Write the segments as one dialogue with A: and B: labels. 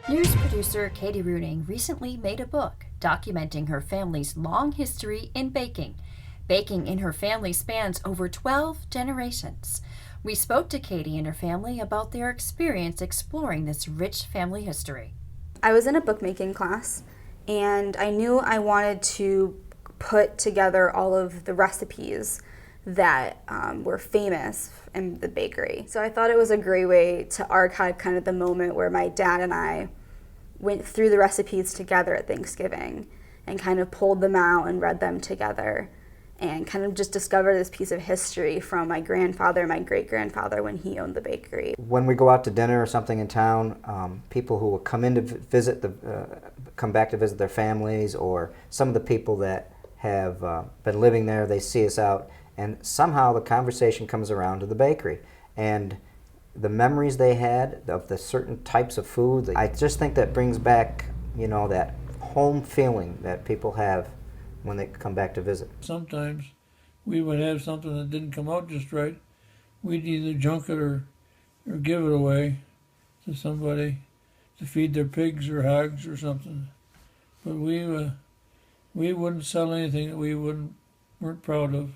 A: News producer Katie Reuning recently made a book documenting her family's long history in baking. Baking in her family spans over 12 generations. We spoke to Katie and her family about their experience exploring this rich family history.
B: I was in a bookmaking class, and I knew I wanted to put together all of the recipes that were famous in the bakery. So I thought it was a great way to archive kind of the moment where my dad and I went through the recipes together at Thanksgiving and kind of pulled them out and read them together and kind of just discovered this piece of history from my grandfather, my great-grandfather, when he owned the bakery.
C: When we go out to dinner or something in town, people who will come in to visit come back to visit their families, or some of the people that have been living there, they see us out, and somehow the conversation comes around to the bakery. And the memories they had of the certain types of food, I just think that brings back, that home feeling that people have when they come back to visit.
D: Sometimes we would have something that didn't come out just right. We'd either junk it or give it away to somebody to feed their pigs or hogs or something. But we wouldn't sell anything that we weren't proud of.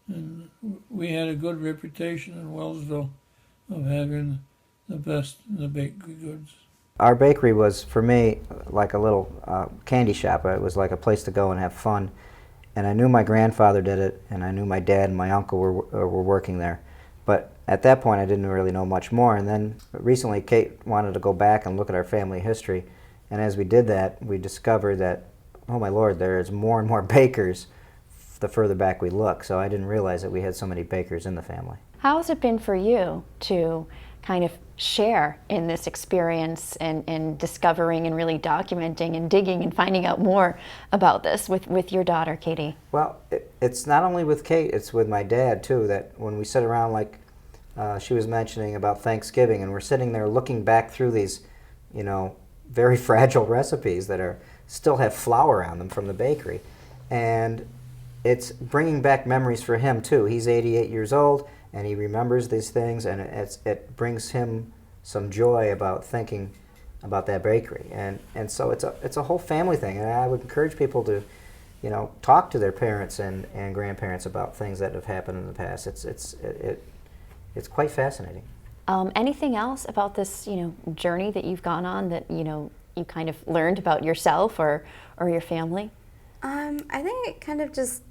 D: And we had a good reputation in Wellsville of having the best in the baked goods.
C: Our bakery was, for me, like a little candy shop. It was like a place to go and have fun. And I knew my grandfather did it, and I knew my dad and my uncle were working there. But at that point, I didn't really know much more. And then recently, Kate wanted to go back and look at our family history. And as we did that, we discovered that, oh my Lord, there's more and more bakers the further back we look. So I didn't realize that we had so many bakers in the family.
E: How has it been for you to kind of share in this experience and discovering and really documenting and digging and finding out more about this with your daughter, Katie?
C: Well, it's not only with Kate, it's with my dad too, that when we sit around, like she was mentioning about Thanksgiving, and we're sitting there looking back through these, very fragile recipes that still have flour on them from the bakery. And it's bringing back memories for him too. He's 88 years old, and he remembers these things, and it brings him some joy about thinking about that bakery. And so it's a whole family thing, and I would encourage people to, talk to their parents and grandparents about things that have happened in the past. It's quite fascinating.
E: Anything else about this, journey that you've gone on that, you kind of learned about yourself or your family?
B: I think it kind of just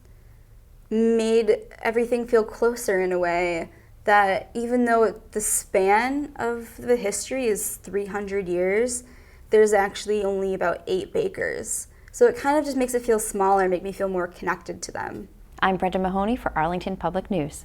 B: made everything feel closer in a way, that even though the span of the history is 300 years, there's actually only about 8 bakers. So it kind of just makes it feel smaller, make me feel more connected to them.
E: I'm Brenda Mahoney for Arlington Public News.